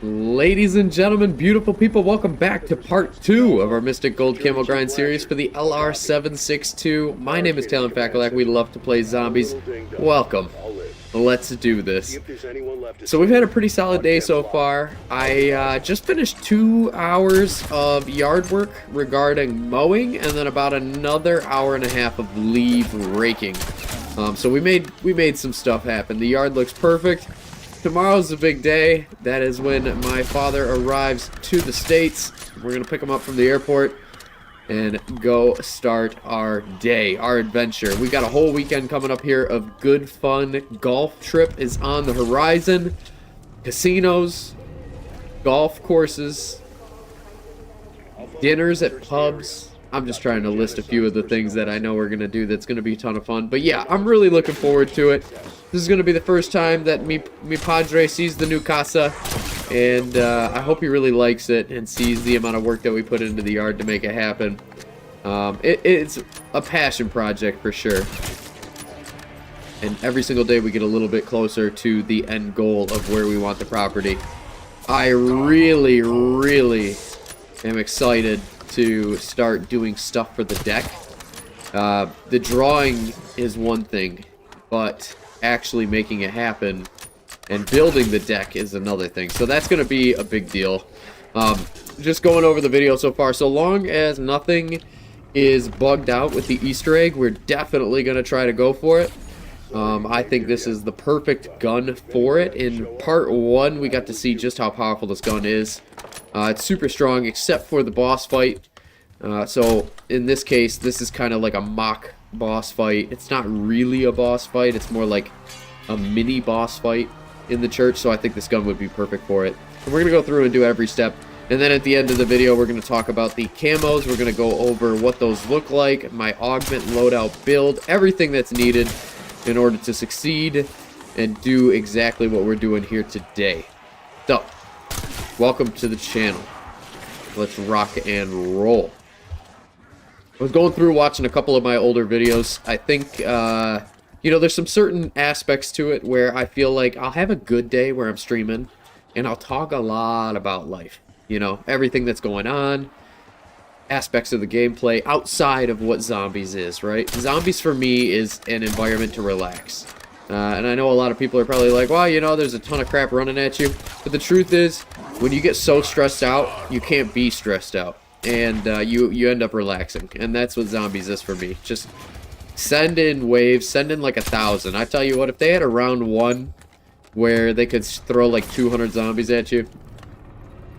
Ladies and gentlemen, beautiful people, welcome back to part 2 of our Mystic Gold Camo Grind series for the LR762. My name is Talon Fakulak. We love to play zombies. Welcome. Let's do this. So we've had a pretty solid day so far. I just finished 2 hours of yard work regarding mowing, and then about another hour and a half of leaf raking. So we made some stuff happen. The yard looks perfect. Tomorrow's the big day. That is when my father arrives to the States. We're going to pick him up from the airport and go start our day, our adventure. We got a whole weekend coming up here of good fun. Golf trip is on the horizon. Casinos, golf courses, dinners at pubs. I'm just trying to list a few of the things that I know we're going to do that's going to be a ton of fun. But yeah, I'm really looking forward to it. This is going to be the first time that mi padre sees the new casa. And I hope he really likes it and sees the amount of work that we put into the yard to make it happen. It's a passion project for sure. And every single day we get a little bit closer to the end goal of where we want the property. I really am excited to start doing stuff for the deck. The drawing is one thing, but actually making it happen and building the deck is another thing. So that's going to be a big deal. Just going over the video so far, so long as nothing is bugged out with the Easter egg, we're definitely going to try to go for it. I think this is the perfect gun for it. In part 1, we got to see just how powerful this gun is. It's super strong except for the boss fight. So in this case, this is kind of like a mock boss fight. It's not really a boss fight. It's more like a mini boss fight in the church. So I think this gun would be perfect for it. And we're going to go through and do every step. And then at the end of the video, we're going to talk about the camos. We're going to go over what those look like, my augment loadout build, everything that's needed in order to succeed and do exactly what we're doing here today. So, welcome to the channel. Let's rock and roll. I was going through watching a couple of my older videos. I think, you know, there's some certain aspects to it where I feel like I'll have a good day where I'm streaming and I'll talk a lot about life. You know, everything that's going on, aspects of the gameplay outside of what zombies is, right? Zombies for me is an environment to relax. And I know a lot of people are probably like, well, you know, there's a ton of crap running at you. But the truth is, when you get so stressed out, you can't be stressed out. And you end up relaxing. And that's what zombies is for me. Just send in waves, send in like 1,000. I tell you what, if they had a round 1 where they could throw like 200 zombies at you,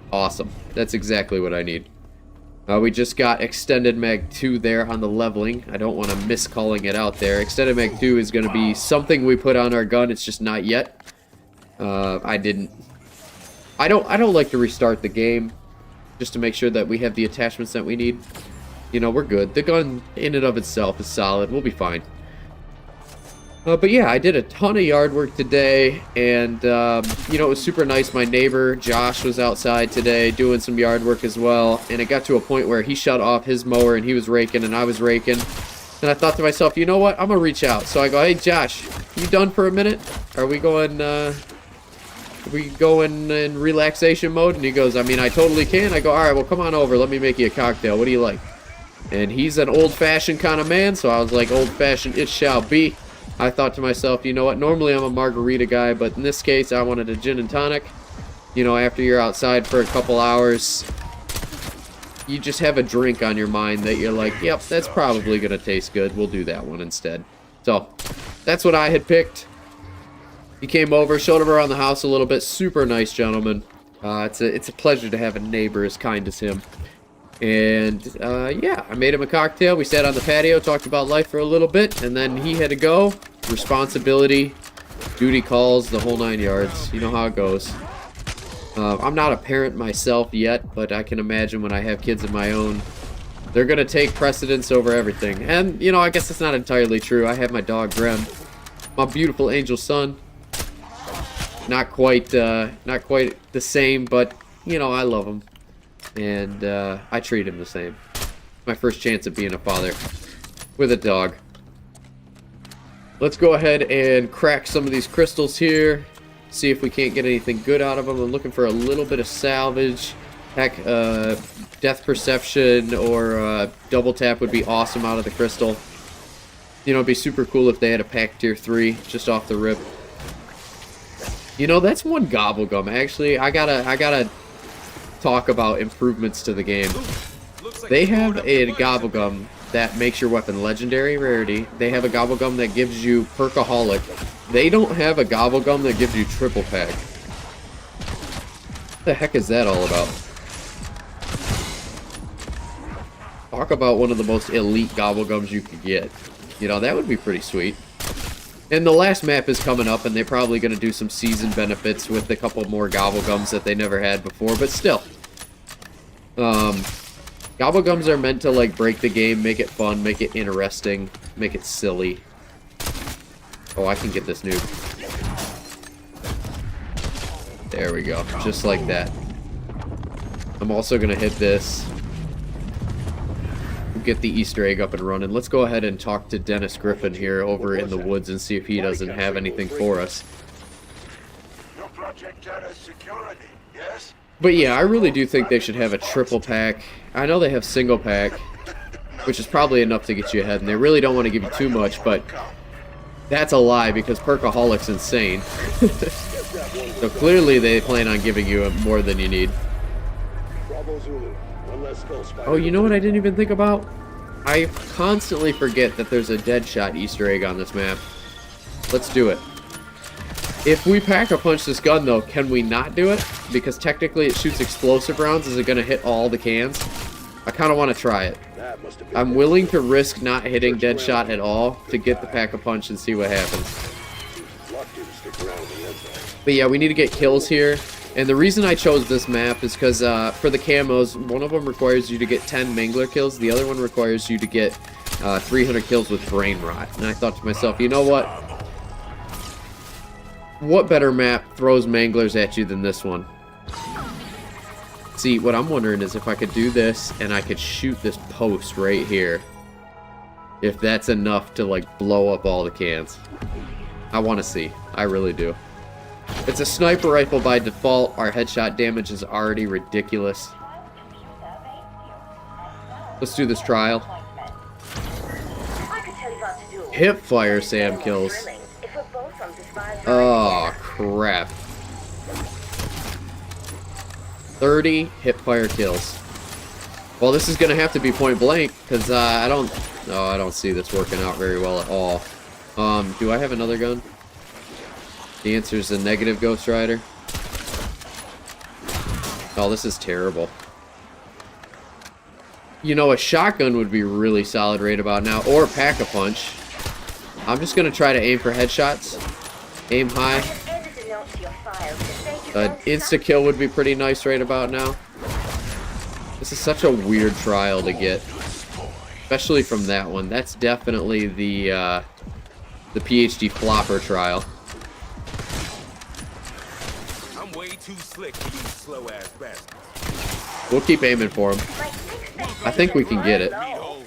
awesome. That's exactly what I need. We just got Extended Mag 2 there on the leveling. I don't want to miss calling it out there. Extended Mag 2 is going to be something we put on our gun. It's just not yet. I don't like to restart the game just to make sure that we have the attachments that we need. You know, we're good. The gun in and of itself is solid. We'll be fine. But yeah, I did a ton of yard work today, and you know, it was super nice. My neighbor Josh was outside today doing some yard work as well, and it got to a point where he shut off his mower and he was raking and I was raking, and I thought to myself, you know what, I'm gonna reach out. So I go, hey Josh, you done for a minute? Are we going in relaxation mode? And he goes, I mean, I totally can. I go, all right, well, come on over, let me make you a cocktail. What do you like? And he's an old-fashioned kind of man, so I was like, old-fashioned it shall be. I thought to myself, you know what, normally I'm a margarita guy, but in this case I wanted a gin and tonic. You know, after you're outside for a couple hours, you just have a drink on your mind that you're like, yep, that's probably gonna taste good. We'll do that one instead. So that's what I had picked. He came over, showed him around the house a little bit. Super nice gentleman. It's a pleasure to have a neighbor as kind as him. And yeah, I made him a cocktail. We sat on the patio, talked about life for a little bit, and then he had to go. Responsibility, duty calls, the whole 9 yards. You know how it goes. I'm not a parent myself yet, but I can imagine when I have kids of my own, they're going to take precedence over everything. And, you know, I guess it's not entirely true. I have my dog, Grem, my beautiful angel son. Not quite the same, but, you know, I love him. And I treat him the same. My first chance of being a father with a dog. Let's go ahead and crack some of these crystals here. See if we can't get anything good out of them. I'm looking for a little bit of salvage. Heck, death perception or double tap would be awesome out of the crystal. You know, it'd be super cool if they had a pack tier 3 just off the rip. You know, that's one gobblegum. Actually, I gotta talk about improvements to the game. They have a gobblegum that makes your weapon legendary rarity. They have a gobblegum that gives you perkaholic. They don't have a gobblegum that gives you triple pack. What the heck is that all about? Talk about one of the most elite gobblegums you could get. You know, that would be pretty sweet. And the last map is coming up, and they're probably going to do some season benefits with a couple more gobblegums that they never had before, but still. Gobblegums are meant to, like, break the game, make it fun, make it interesting, make it silly. Oh, I can get this nuke. There we go. Just like that. I'm also going to hit this. Get the Easter egg up and running. Let's go ahead and talk to Dennis Griffin here over in the woods and see if he doesn't have anything for us. But yeah, I really do think they should have a triple pack. I know they have single pack, which is probably enough to get you ahead, and they really don't want to give you too much, but that's a lie because Perkaholic's insane. So clearly they plan on giving you more than you need. Oh, you know what I didn't even think about? I constantly forget that there's a Deadshot Easter egg on this map. Let's do it. If we pack-a-punch this gun, though, can we not do it? Because technically it shoots explosive rounds. Is it going to hit all the cans? I kind of want to try it. I'm willing to risk not hitting Deadshot at all to get the pack-a-punch and see what happens. But yeah, we need to get kills here. And the reason I chose this map is because for the camos, one of them requires you to get 10 Mangler kills. The other one requires you to get 300 kills with Brain Rot. And I thought to myself, you know what? What better map throws Manglers at you than this one? See, what I'm wondering is if I could do this and I could shoot this post right here. If that's enough to, like, blow up all the cans. I want to see. I really do. It's a sniper rifle by default. Our headshot damage is already ridiculous. Let's do this trial. Hipfire Sam kills. Oh, crap. 30 hipfire kills. Well, this is going to have to be point blank, because I don't see this working out very well at all. Do I have another gun? The answer is a negative Ghost Rider. Oh, this is terrible. You know, a shotgun would be really solid right about now, or pack-a-punch. I'm just going to try to aim for headshots. Aim high. An insta-kill would be pretty nice right about now. This is such a weird trial to get. Especially from that one. That's definitely the PhD flopper trial. Too slick for these slow ass bastards. We'll keep aiming for him. I think we can get it. And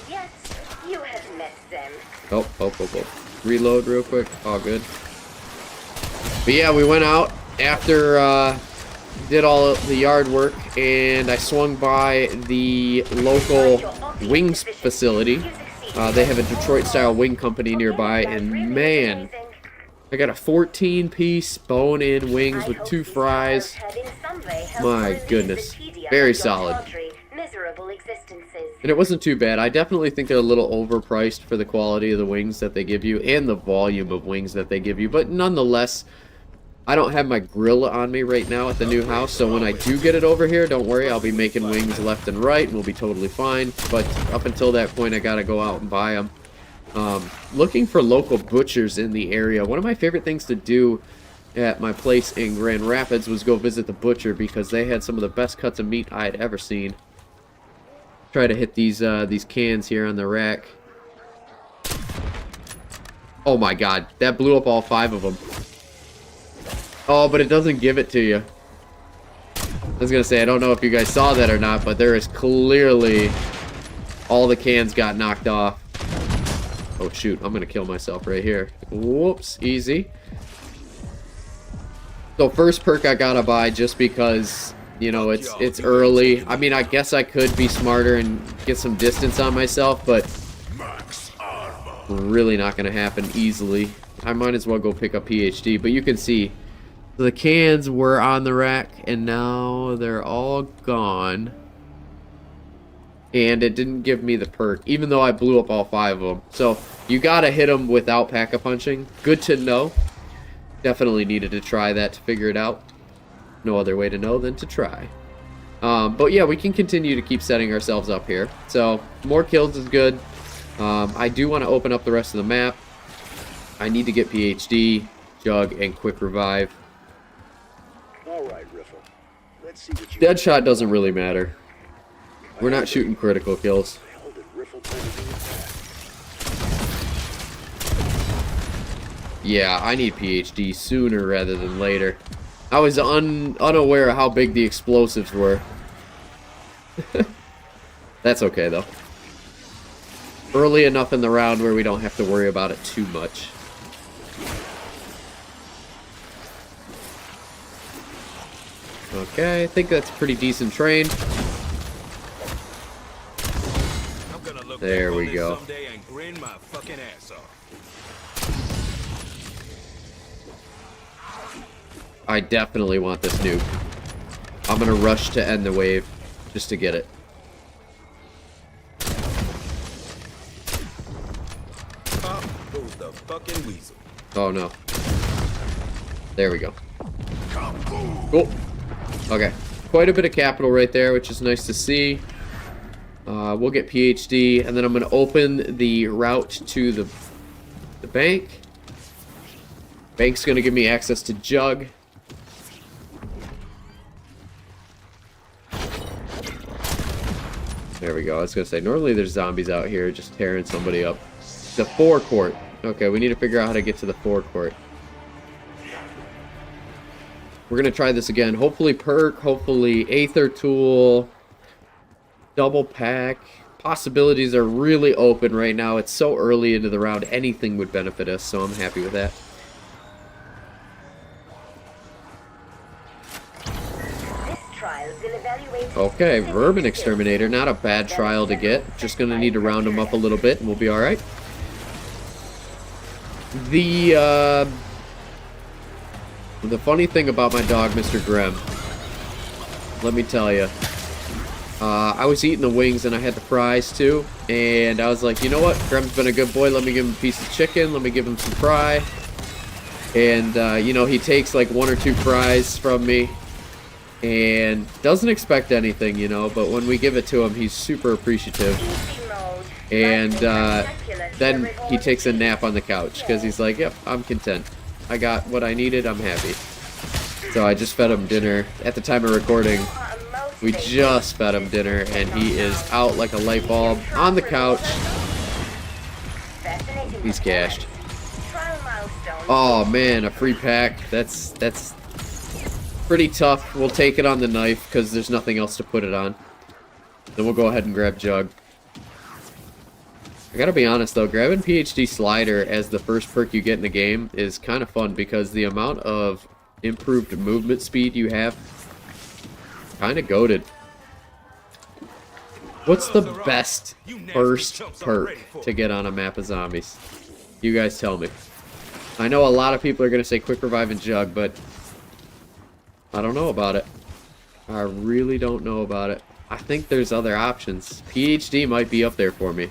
yet, you have met them. Oh. Reload real quick. All good. But yeah, we went out after did all the yard work, and I swung by the local wings facility. They have a Detroit-style wing company nearby, and man, I got a 14-piece bone-in wings with 2 fries. My goodness. Very solid. And it wasn't too bad. I definitely think they're a little overpriced for the quality of the wings that they give you and the volume of wings that they give you. But nonetheless, I don't have my grill on me right now at the new house. So when I do get it over here, don't worry. I'll be making wings left and right, and we'll be totally fine. But up until that point, I got to go out and buy them. Looking for local butchers in the area. One of my favorite things to do at my place in Grand Rapids was go visit the butcher because they had some of the best cuts of meat I had ever seen. Try to hit these cans here on the rack. Oh my god, that blew up all 5 of them. Oh, but it doesn't give it to you. I was gonna say, I don't know if you guys saw that or not, but there is clearly all the cans got knocked off. Oh shoot, I'm gonna kill myself right here. Whoops, easy. So first perk I gotta buy just because, you know, it's early. I mean, I guess I could be smarter and get some distance on myself, but really not gonna happen easily. I might as well go pick up PhD, but you can see the cans were on the rack and now they're all gone. And it didn't give me the perk, even though I blew up all 5 of them. So you gotta hit them without pack-a-punching. Good to know. Definitely needed to try that to figure it out. No other way to know than to try. But yeah, we can continue to keep setting ourselves up here. So more kills is good. I do want to open up the rest of the map. I need to get PhD, Jug, and Quick Revive. All right, Riffle. Let's see what you Deadshot doesn't really matter. We're not shooting critical kills. How did Riffle plan to do that? Yeah, I need PhD sooner rather than later. I was unaware of how big the explosives were. That's okay, though. Early enough in the round where we don't have to worry about it too much. Okay, I think that's pretty decent train. There we go. I definitely want this nuke. I'm gonna rush to end the wave just to get it. Oh no. There we go. Cool. Okay. Quite a bit of capital right there, which is nice to see. We'll get PhD, and then I'm going to open the route to the bank. Bank's going to give me access to Jug. There we go. I was going to say, normally there's zombies out here just tearing somebody up. The forecourt. Okay, we need to figure out how to get to the forecourt. We're going to try this again. Hopefully perk, hopefully Aether Tool, double pack. Possibilities are really open right now. It's so early into the round. Anything would benefit us, so I'm happy with that. Okay, Vermin Exterminator. Not a bad trial to get. Just going to need to round them up a little bit and we'll be alright. The funny thing about my dog, Mr. Grem, let me tell you, I was eating the wings and I had the fries too, and I was like, you know what, Grem's been a good boy, let me give him a piece of chicken, let me give him some fry, and, you know, he takes like 1 or 2 fries from me, and doesn't expect anything, you know, but when we give it to him, he's super appreciative, and, then he takes a nap on the couch, because he's like, yep, I'm content. I got what I needed, I'm happy. So I just fed him dinner. At the time of recording, we just fed him dinner, and he is out like a light bulb on the couch. He's cashed. Oh man, a free pack. That's pretty tough. We'll take it on the knife, because there's nothing else to put it on. Then we'll go ahead and grab Jug. I gotta be honest though, grabbing PhD Slider as the first perk you get in the game is kind of fun because the amount of improved movement speed you have, kind of goated. What's the best first perk to get on a map of zombies? You guys tell me. I know a lot of people are gonna say Quick Revive and Jug, but I don't know about it. I really don't know about it. I think there's other options. PhD might be up there for me.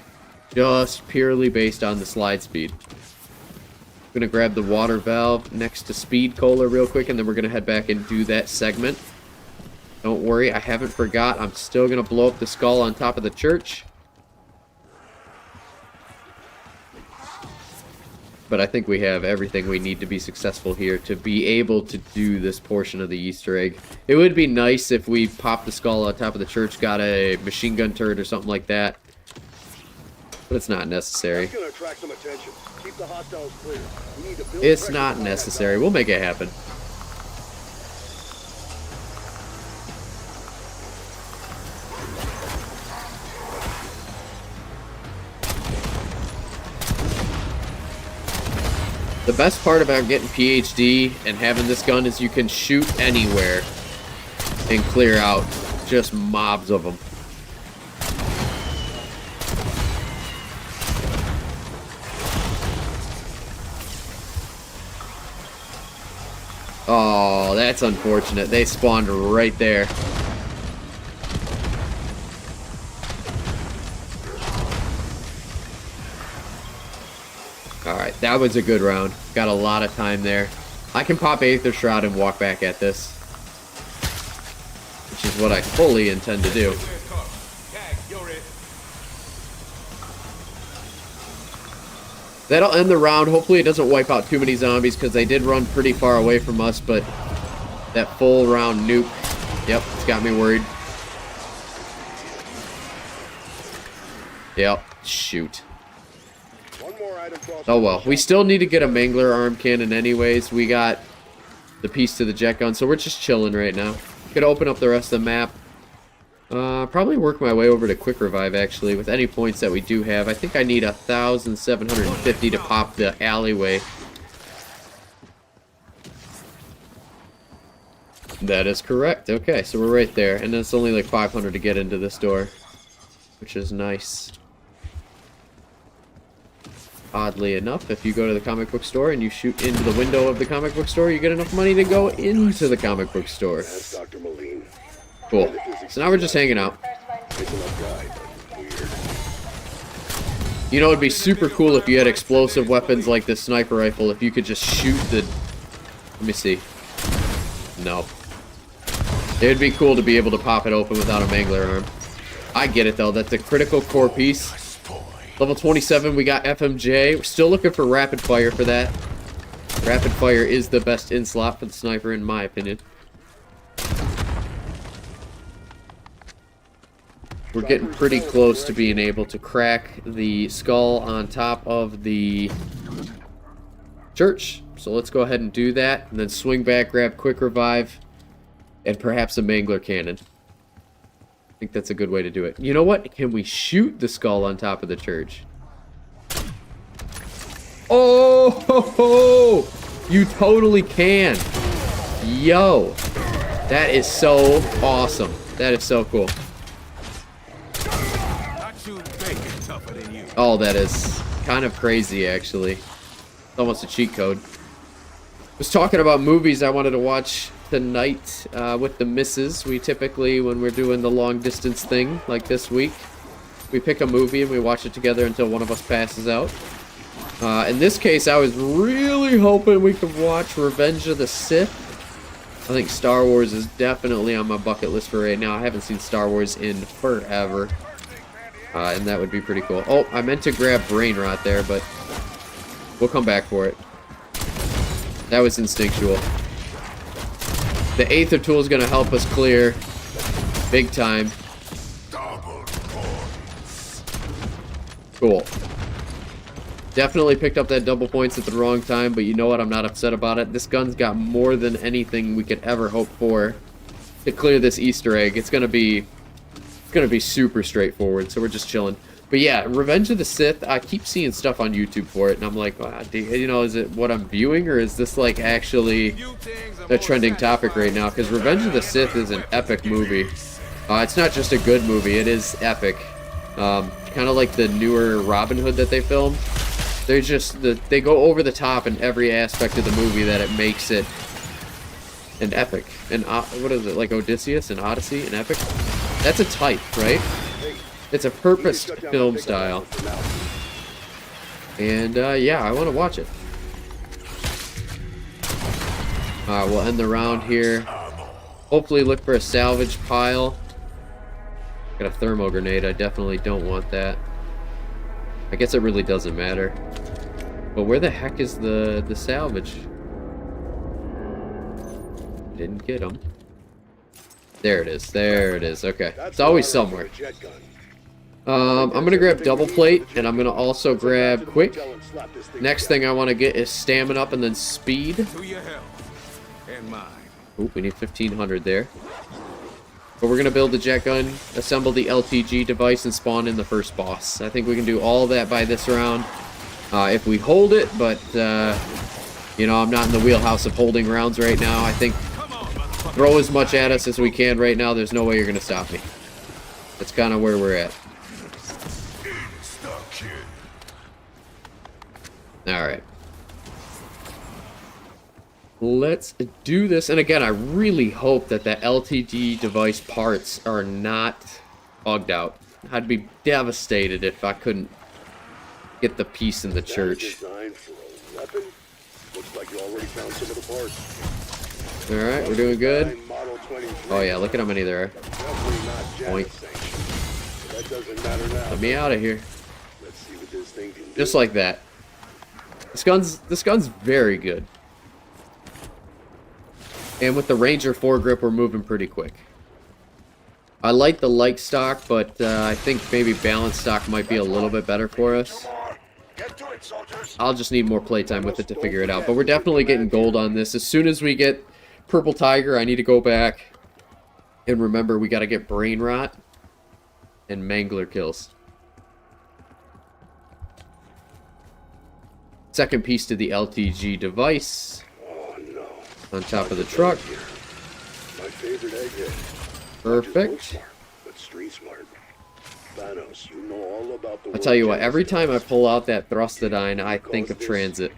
Just purely based on the slide speed. I'm gonna grab the water valve next to Speed Cola real quick, and then we're gonna head back and do that segment. Don't worry, I haven't forgot. I'm still gonna blow up the skull on top of the church. But I think we have everything we need to be successful here to be able to do this portion of the Easter egg. It would be nice if we popped the skull on top of the church, got a machine gun turret or something like that. But it's not necessary. It's not necessary. We'll make it happen. The best part about getting PhD and having this gun is you can shoot anywhere and clear out just mobs of them. Oh, that's unfortunate. They spawned right there. Alright, that was a good round. Got a lot of time there. I can pop Aether Shroud and walk back at this, which is what I fully intend to do. That'll end the round. Hopefully it doesn't wipe out too many zombies, because they did run pretty far away from us, but that full round nuke, yep, it's got me worried. Yep, shoot. Oh well, we still need to get a Mangler arm cannon anyways. We got the piece to the jet gun, so we're just chilling right now. Gonna open up the rest of the map. Probably work my way over to quick revive actually with any points that we do have. I think I need 1,750 to pop the alleyway. That is correct. Okay, so we're right there, and it's only like 500 to get into this door, which is nice. Oddly enough, if you go to the comic book store and you shoot into the window of the comic book store, you get enough money to go into the comic book store. Cool. So now we're just hanging out. You know, it'd be super cool if you had explosive weapons like this sniper rifle, if you could just shoot the... Let me see. No. It would be cool to be able to pop it open without a Mangler arm. I get it though, that's a critical core piece. Level 27, we got FMJ. We're still looking for rapid fire for that. Rapid fire is the best in slot for the sniper in my opinion. We're getting pretty close to being able to crack the skull on top of the church. So let's go ahead and do that, and then swing back, grab quick revive, and perhaps a Mangler cannon. I think that's a good way to do it. You know what? Can we shoot the skull on top of the church? Oh, ho, ho. You totally can. Yo, that is so awesome. That is so cool. Oh, that is kind of crazy, actually. It's almost a cheat code. Was talking about movies I wanted to watch tonight with the missus. We typically, when we're doing the long distance thing, like this week, we pick a movie and we watch it together until one of us passes out. In this case, I was really hoping we could watch Revenge of the Sith. I think Star Wars is definitely on my bucket list for right now. I haven't seen Star Wars in forever. And that would be pretty cool. Oh, I meant to grab Brain Rot there, but we'll come back for it. That was instinctual. The Aether tool is going to help us clear big time. Cool. Definitely picked up that double points at the wrong time, but you know what? I'm not upset about it. This gun's got more than anything we could ever hope for to clear this Easter egg. It's going to be super straightforward, so we're just chilling. But yeah, Revenge of the Sith, I keep seeing stuff on YouTube for it, and I'm like, wow, you know, is it what I'm viewing, or is this like actually a trending topic right now? Because Revenge of the Sith is an epic movie. It's not just a good movie, it is epic. Kind of like the newer Robin Hood that they filmed. They're just, they go over the top in every aspect of the movie that it makes it an epic. And what is it, like Odysseus, an Odyssey, an epic? That's a type, right? It's a purposed film style. And, yeah, I want to watch it. We'll end the round here. Hopefully look for a salvage pile. Got a thermo grenade. I definitely don't want that. I guess it really doesn't matter. But where the heck is the salvage? Didn't get them. There it is. There it is. Okay. It's always somewhere. I'm going to grab double plate, and I'm going to also grab quick. Next thing I want to get is stamina up and then speed. Oop, we need 1,500 there. But we're going to build the jet gun, assemble the LTG device, and spawn in the first boss. I think we can do all that by this round. If we hold it, but You know, I'm not in the wheelhouse of holding rounds right now. I think throw as much at us as we can right now. There's no way you're going to stop me. That's kind of where we're at. Alright. Let's do this. And again, I really hope that the LTG device parts are not bugged out. I'd be devastated if I couldn't get the piece in the church. Looks like you already found some of the parts. Alright, we're doing good. Oh yeah, look at how many there are. Point. That doesn't matter now. Let me out of here. Let's see what this thing can do. Just like that. This gun's very good. And with the Ranger foregrip, we're moving pretty quick. I like the light stock, but I think maybe balanced stock might be a little bit better for us. I'll just need more playtime with it to figure it out. But we're definitely getting gold on this. As soon as we get Purple Tiger, I need to go back and remember we got to get Brain Rot and Mangler kills. Second piece to the LTG device. Oh no. On top of the truck. My favorite egghead. Perfect. But street smart. Thanos, you know all about the I tell you what, every time I pull out that Thrustodine, I think of Transit.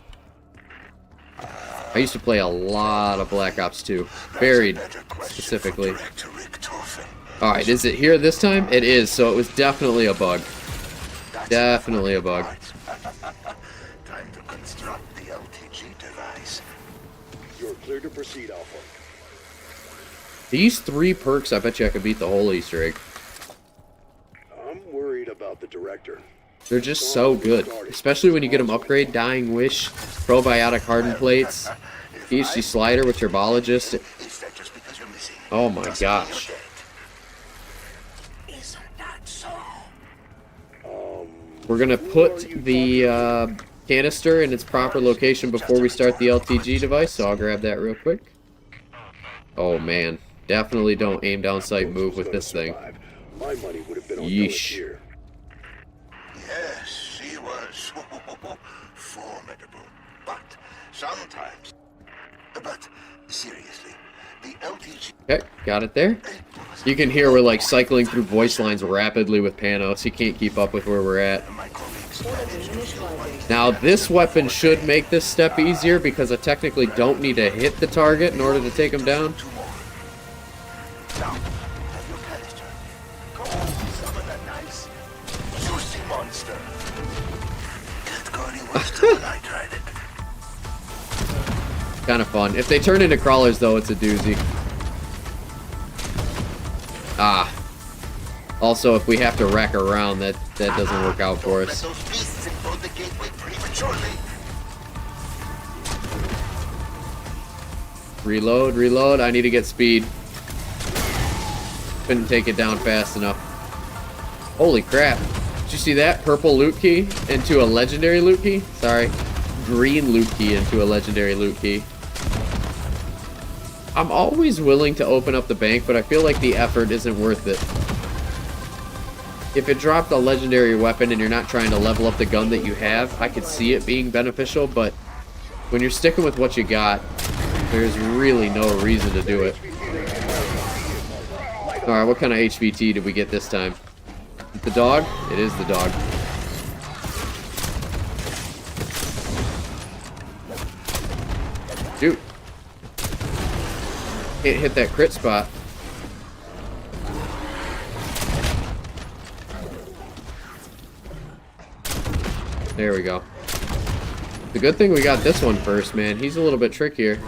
I used to play a lot of Black Ops 2. Very specifically. Alright, is it here this time? It is, so it was definitely a bug. Definitely a bug. Time to construct the LTG device. You're clear to proceed, Alpha. These 3 perks, I bet you I could beat the whole Easter egg. I'm worried about the director. They're just so good. Especially when you get them upgrade, Dying Wish, Probiotic Hardened Plates, PhD Slider with Herbologist. Oh my gosh. We're gonna put the canister in its proper location before we start the LTG device, so I'll grab that real quick. Oh man, definitely don't aim down sight move with this thing. Yeesh. Yes, he was formidable, but sometimes. But seriously, the LTG. Okay, got it there. You can hear we're like cycling through voice lines rapidly with Panos. He can't keep up with where we're at. Now this weapon should make this step easier because I technically don't need to hit the target in order to take him down. Kind of fun. If they turn into crawlers, though, it's a doozy. Ah. Also, if we have to rack around, that doesn't work out for us. Reload, reload. I need to get speed. Couldn't take it down fast enough. Holy crap. Did you see that? Purple loot key into a legendary loot key? Sorry. Green loot key into a legendary loot key. I'm always willing to open up the bank, but I feel like the effort isn't worth it. If it dropped a legendary weapon and you're not trying to level up the gun that you have, I could see it being beneficial, but when you're sticking with what you got, there's really no reason to do it. Alright, what kind of HVT did we get this time? The dog? It is the dog. Shoot. Can't hit that crit spot. There we go. The good thing we got this one first, man. He's a little bit trickier.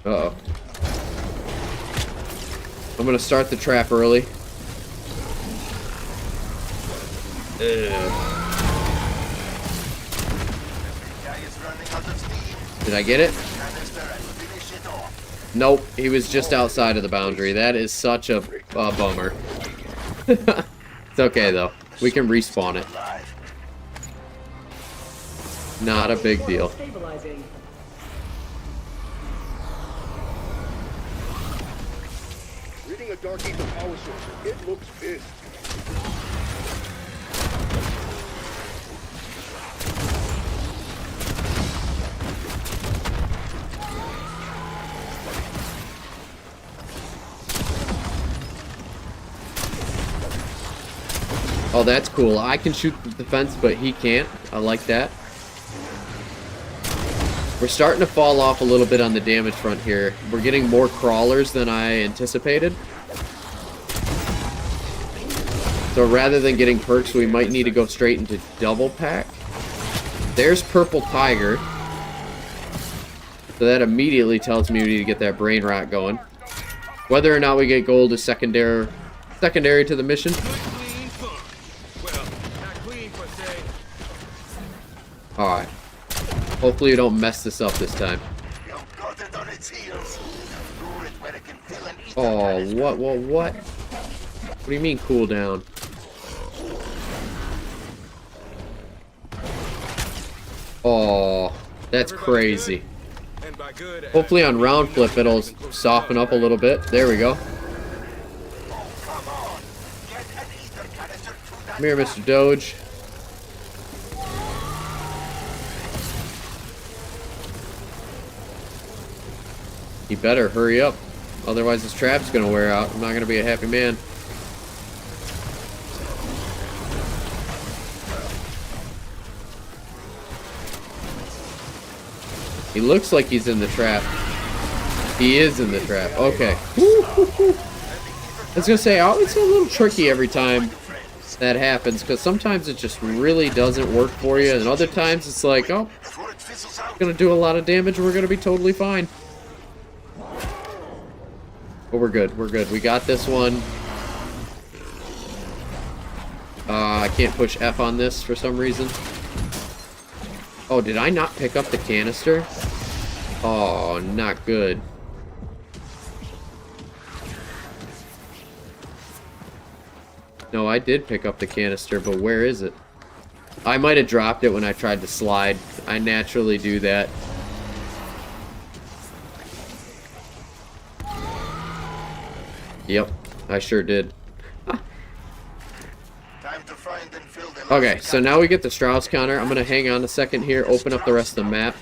Uh-oh. I'm gonna start the trap early. Did I get it? Nope, he was just outside of the boundary. That is such a bummer. It's okay though. We can respawn it. Not a big deal. Reading a Dark Ether power source. It looks pissed. Oh, that's cool. I can shoot the defense, but he can't. I like that. We're starting to fall off a little bit on the damage front here. We're getting more crawlers than I anticipated. So rather than getting perks, we might need to go straight into double pack. There's Purple Tiger. So that immediately tells me we need to get that brain rot going. Whether or not we get gold is secondary to the mission. Alright. Hopefully you don't mess this up this time. Oh, what? What do you mean cooldown? Oh, that's crazy. Hopefully on round flip it'll soften up a little bit. There we go. Come here, Mr. Doge. He better hurry up. Otherwise his trap's gonna wear out. I'm not gonna be a happy man. He looks like he's in the trap. He is in the trap. Okay. I was gonna say, it's a little tricky every time that happens, because sometimes it just really doesn't work for you, and other times it's like, oh, it's gonna do a lot of damage and we're gonna be totally fine. But we're good. We're good. We got this one. I can't push F on this for some reason. Oh, did I not pick up the canister? Oh, not good. No, I did pick up the canister, but where is it? I might have dropped it when I tried to slide. I naturally do that. Yep, I sure did. Okay, so now we get the Strauss counter. I'm gonna hang on a second here, open up the rest of the map.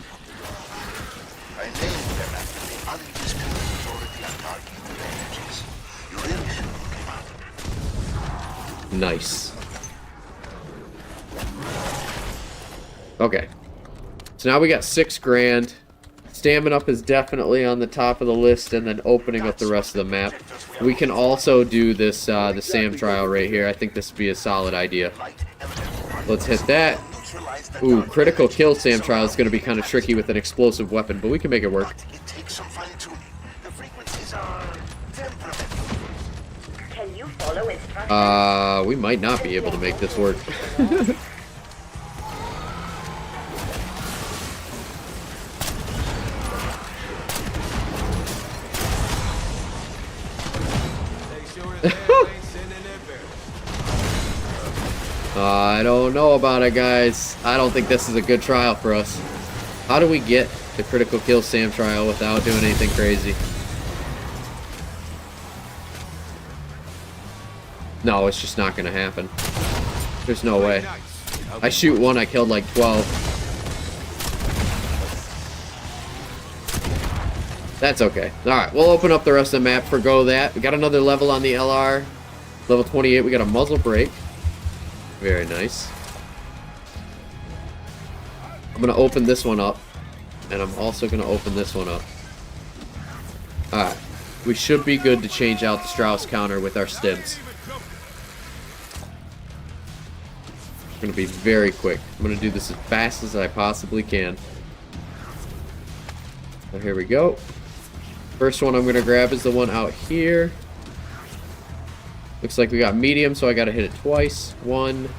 Nice. Okay. So now we got 6 grand. Stamming up is definitely on the top of the list, and then opening up the rest of the map. We can also do this, the SAM trial right here. I think this would be a solid idea. Let's hit that. Ooh, critical kill SAM trial is going to be kind of tricky with an explosive weapon, but we can make it work. Can you follow instructions? We might not be able to make this work. I don't know about it, guys. I don't think this is a good trial for us. How do we get the critical kill SAM trial without doing anything crazy? No, it's just not gonna happen. There's no way. I shoot one, I killed like 12. That's okay. Alright, we'll open up the rest of the map, forgo that. We got another level on the LR. Level 28, we got a muzzle brake. Very nice. I'm going to open this one up. And I'm also going to open this one up. Alright. We should be good to change out the Strauss counter with our stims. I'm going to be very quick. I'm going to do this as fast as I possibly can. So here we go. First one I'm going to grab is the one out here. Looks like we got medium, so I got to hit it twice. 1,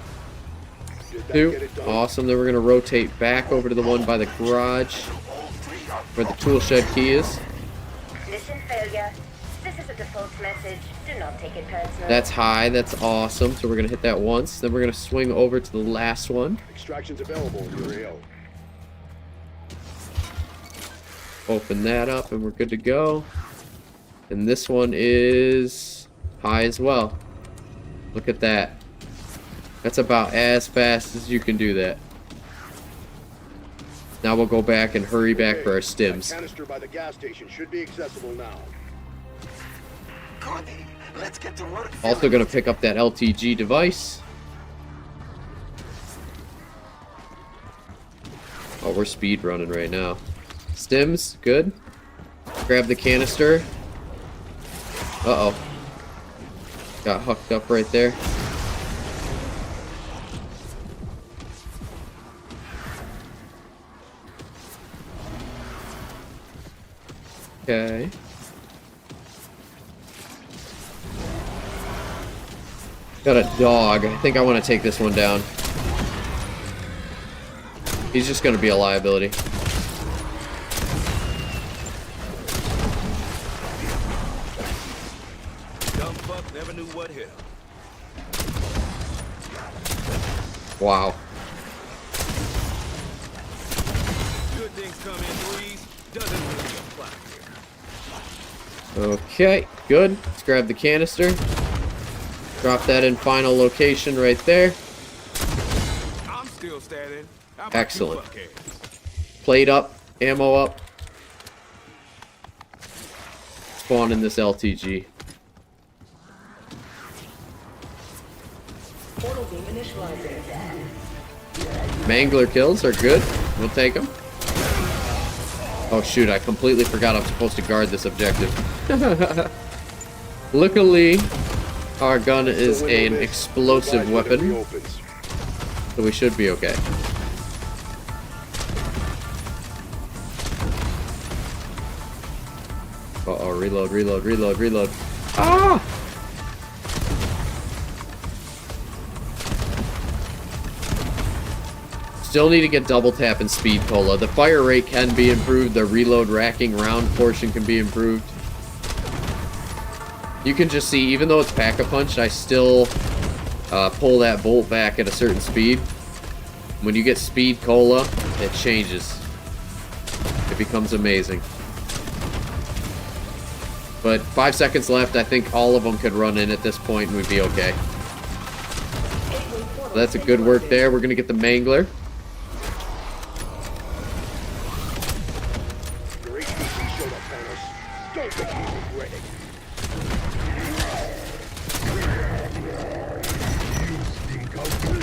2. Awesome. Then we're going to rotate back over to the one by the garage, where the tool shed key is. Mission failure. This is a default message. Do not take it personally. That's high. That's awesome. So we're going to hit that once. Then we're going to swing over to the last one. Extractions available in your AO. Open that up, and we're good to go. And this one is high as well. Look at that. That's about as fast as you can do that. Now we'll go back and hurry back for our stims. Canister by the gas station should be accessible now. Also going to pick up that LTG device. Oh, we're speed running right now. Stims, good. Grab the canister. Uh-oh. Got hooked up right there. Okay. Got a dog. I think I want to take this one down. He's just going to be a liability. Dumb fuck never knew what hit him. Wow. Good things come in threes. Doesn't really apply here. Okay, good. Let's grab the canister. Drop that in final location right there. I'm still standing. How about Excellent. you fuckheads? Plate up, ammo up. Spawn in this LTG. Mangler kills are good. We'll take them. Oh shoot, I completely forgot I'm supposed to guard this objective. Luckily, our gun is an explosive weapon, so we should be okay. Uh-oh, reload, reload, reload, reload. Ah! Still need to get double tap and speed cola. The fire rate can be improved. The reload racking round portion can be improved. You can just see, even though it's pack-a-punch, I still pull that bolt back at a certain speed. When you get speed cola, it changes. It becomes amazing. But 5 seconds left. I think all of them could run in at this point and we'd be okay. So that's a good work there. We're going to get the Mangler.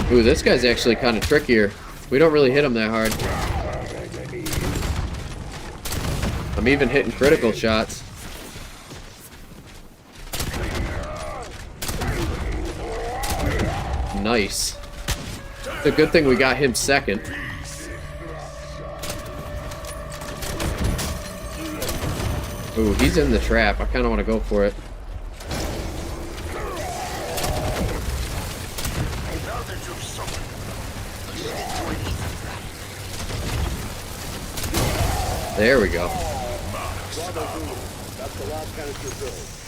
Ooh, this guy's actually kind of trickier. We don't really hit him that hard. I'm even hitting critical shots. Nice. It's a good thing we got him second. Ooh, he's in the trap. I kind of want to go for it. There we go.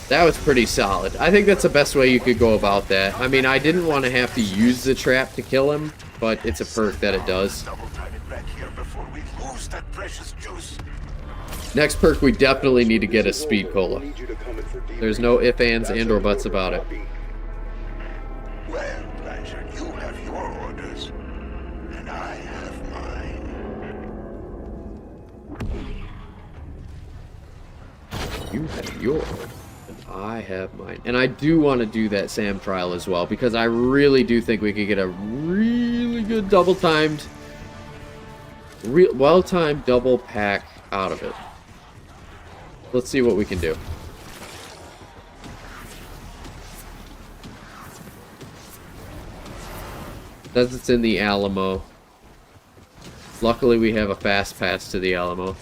That was pretty solid. I think that's the best way you could go about that. I mean, I didn't want to have to use the trap to kill him, but it's a perk that it does. Next perk, we definitely need to get a speed cola. There's no ifs, ands, and or buts about it. Well, Blanchard, you have your orders, and I have mine. You have yours, and I have mine. And I do want to do that SAM trial as well, because I really do think we could get a really good double-timed, well-timed double pack out of it. Let's see what we can do. Says it's in the Alamo. Luckily, we have a fast pass to the Alamo.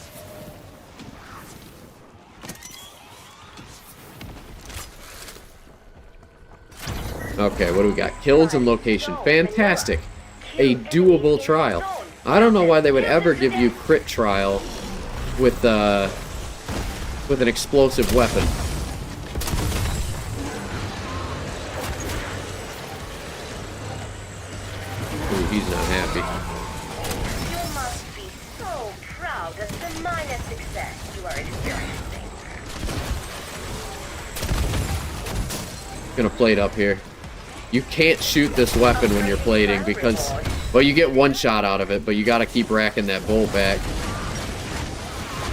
Okay, what do we got? Kills and location. Fantastic. A doable trial. I don't know why they would ever give you crit trial with an explosive weapon. Ooh, he's not happy. You must be so proud of the minor success you are experiencing. Gonna plate up here. You can't shoot this weapon when you're plating because, well, you get one shot out of it, but you gotta keep racking that bolt back.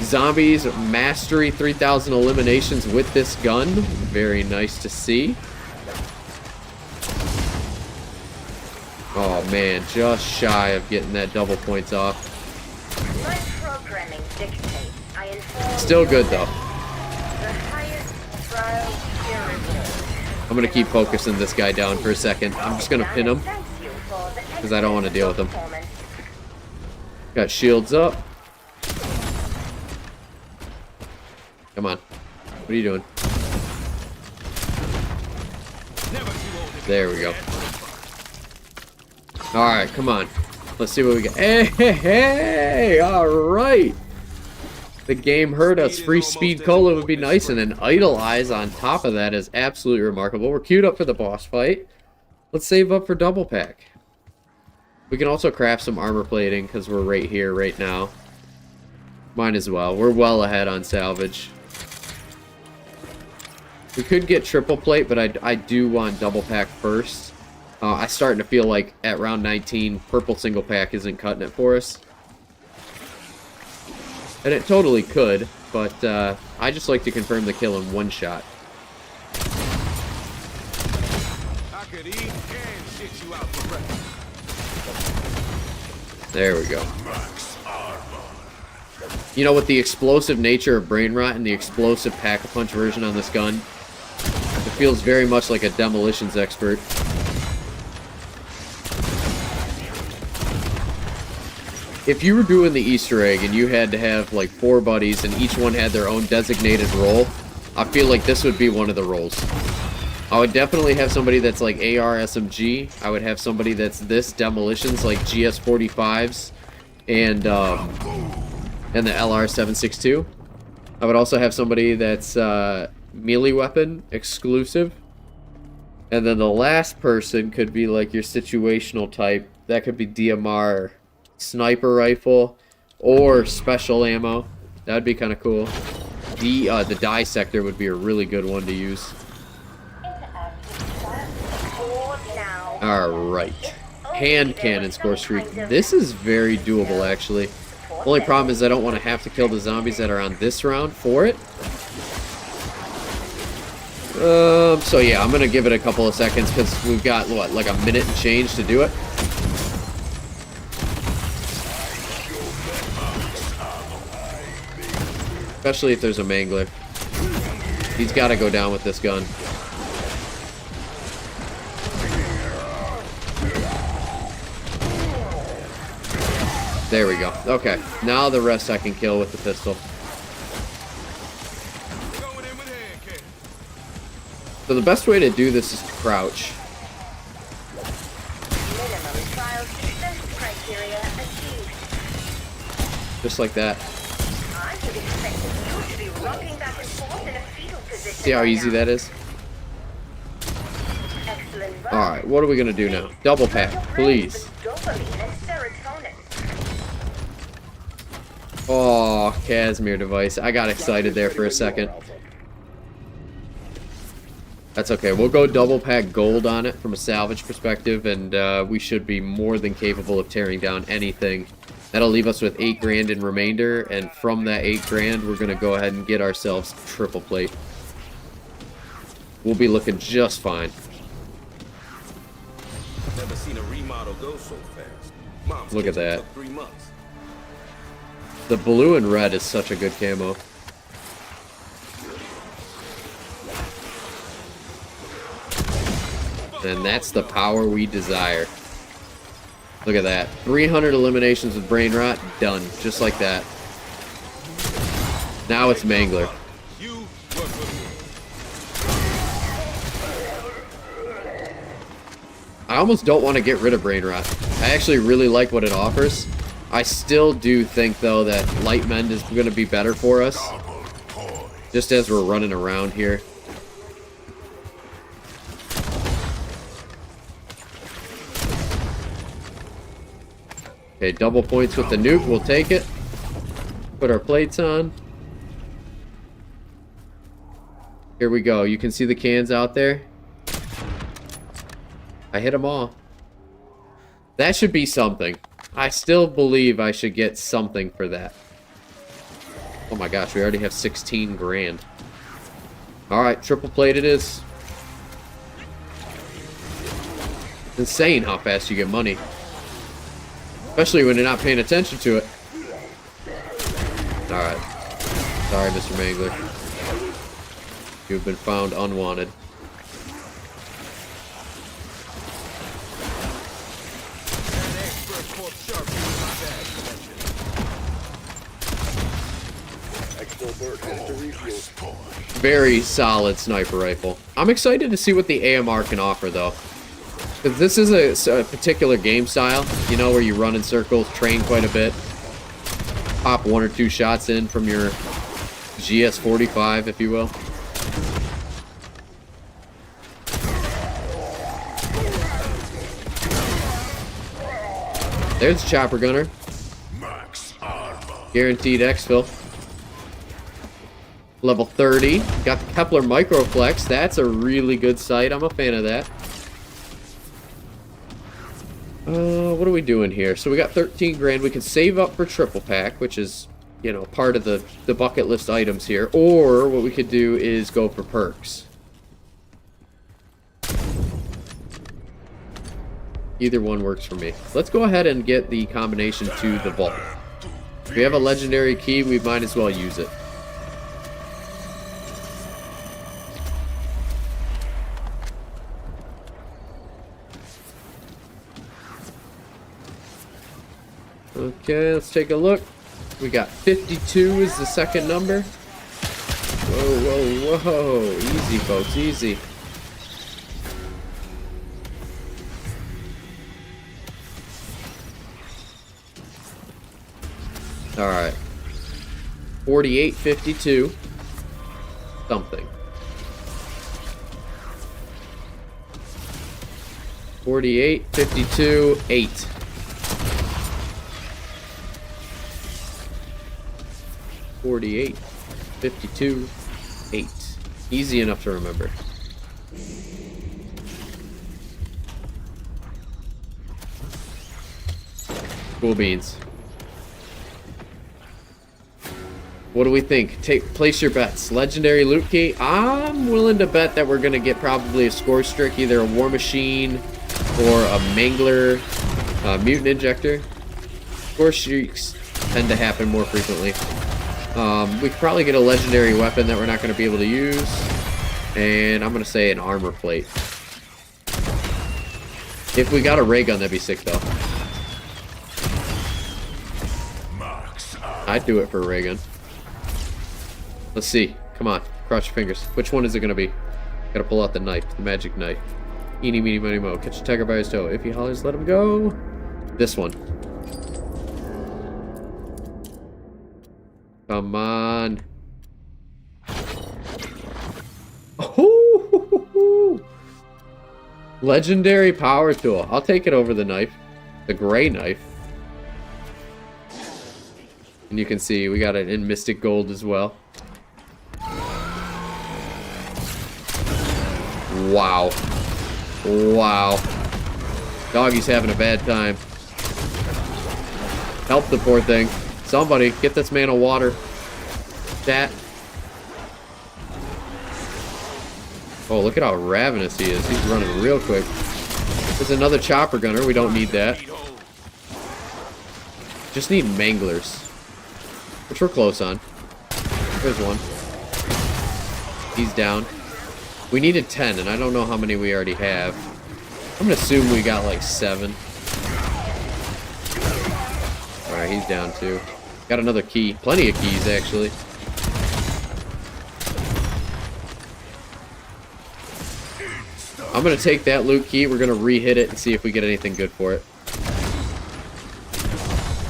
Zombies mastery 3,000 eliminations with this gun. Very nice to see. Oh man, just shy of getting that double points off. Still good though. The highest trial here reward. I'm gonna keep focusing this guy down for a second. I'm just gonna pin him because I don't want to deal with him. Got shields up. Come on. What are you doing? There we go. Alright, come on. Let's see what we got. Hey, hey, hey! Alright! The game heard us. Free speed cola would be nice, and an idle eyes on top of that is absolutely remarkable. We're queued up for the boss fight. Let's save up for double pack. We can also craft some armor plating because we're right here right now. Might as well. We're well ahead on salvage. We could get triple plate, but I do want double pack first. I'm starting to feel like at round 19, purple single pack isn't cutting it for us. And it totally could, but I just like to confirm the kill in one shot. I could eat and shit you out for breakfast. There we go. You know, with the explosive nature of Brain Rot and the explosive pack-a-punch version on this gun, it feels very much like a demolitions expert. If you were doing the Easter egg and you had to have like 4 buddies and each one had their own designated role, I feel like this would be one of the roles. I would definitely have somebody that's like AR SMG. I would have somebody that's this demolitions like GS45s and the LR762. I would also have somebody that's melee weapon exclusive. And then the last person could be like your situational type. That could be DMR, sniper rifle, or special ammo. That would be kind of cool. The dissector would be a really good one to use. Alright. Hand cannon score streak. This is very doable, actually. The only problem is I don't want to have to kill the zombies that are on this round for it. So yeah, I'm going to give it a couple of seconds because we've got, what, like a minute and change to do it. Especially if there's a mangler. He's got to go down with this gun. There we go. Okay, now the rest I can kill with the pistol. So the best way to do this is to crouch. Just like that. See how easy that is? Alright, what are we going to do now? Double pack, please. Oh, Casimir device. I got excited there for a second. That's okay. We'll go double pack gold on it from a salvage perspective, and we should be more than capable of tearing down anything. That'll leave us with 8 grand in remainder, and from that 8 grand, we're going to go ahead and get ourselves triple plate. We'll be looking just fine. Never seen a remodel go so fast. Mom's Look at that. took 3 months. The blue and red is such a good camo. And that's the power we desire. Look at that. 300 eliminations with Brain Rot. Done. Just like that. Now it's Mangler. You work with me. I almost don't want to get rid of Brain Rot. I actually really like what it offers. I still do think, though, that Light Mend is going to be better for us. Just as we're running around here. Okay, double points with the nuke. We'll take it. Put our plates on. Here we go. You can see the cans out there. I hit them all. That should be something. I still believe I should get something for that. Oh my gosh, we already have 16 grand. Alright, triple plate it is. It's insane how fast you get money. Especially when you're not paying attention to it. Alright. Sorry, Mr. Mangler. You've been found unwanted. Very solid sniper rifle. I'm excited to see what the AMR can offer, though. Because this is a particular game style, you know, where you run in circles, train quite a bit. Pop 1 or 2 shots in from your GS-45, if you will. There's the chopper gunner. Guaranteed exfil. Level 30. Got the Kepler Microflex. That's a really good sight. I'm a fan of that. What are we doing here? So we got 13 grand. We can save up for triple pack, which is, you know, part of the bucket list items here. Or what we could do is go for perks. Either one works for me. Let's go ahead and get the combination to the vault. If we have a legendary key, we might as well use it. Okay, let's take a look. We got 52 is the second number. Whoa, whoa, whoa. Easy, folks, easy. Alright. 48, 52. Something. 48, 52, 8. 48, 52, 8. Easy enough to remember. Cool beans. What do we think? Place your bets. Legendary loot key. I'm willing to bet that we're gonna get probably a score streak, either a war machine or a mangler, mutant injector. Score streaks tend to happen more frequently. We could probably get a legendary weapon that we're not going to be able to use. And I'm going to say an armor plate. If we got a ray gun, that'd be sick, though. I'd do it for a ray gun. Let's see. Come on. Cross your fingers. Which one is it going to be? Gotta pull out the knife. The magic knife. Eeny, meeny, miny, mo. Catch a tiger by his toe. If he hollers, let him go. This one. Come on. Oh, legendary power tool. I'll take it over the knife. The gray knife. And you can see we got it in Mystic Gold as well. Wow. Wow. Doggy's having a bad time. Help the poor thing. Somebody, get this man a water. Chat. Oh, look at how ravenous he is. He's running real quick. There's another chopper gunner. We don't need that. Just need manglers. Which we're close on. There's one. He's down. We needed 10, and I don't know how many we already have. I'm gonna assume we got like 7. Alright, he's down too. Got another key. Plenty of keys, actually. I'm gonna take that loot key. We're gonna re-hit it and see if we get anything good for it.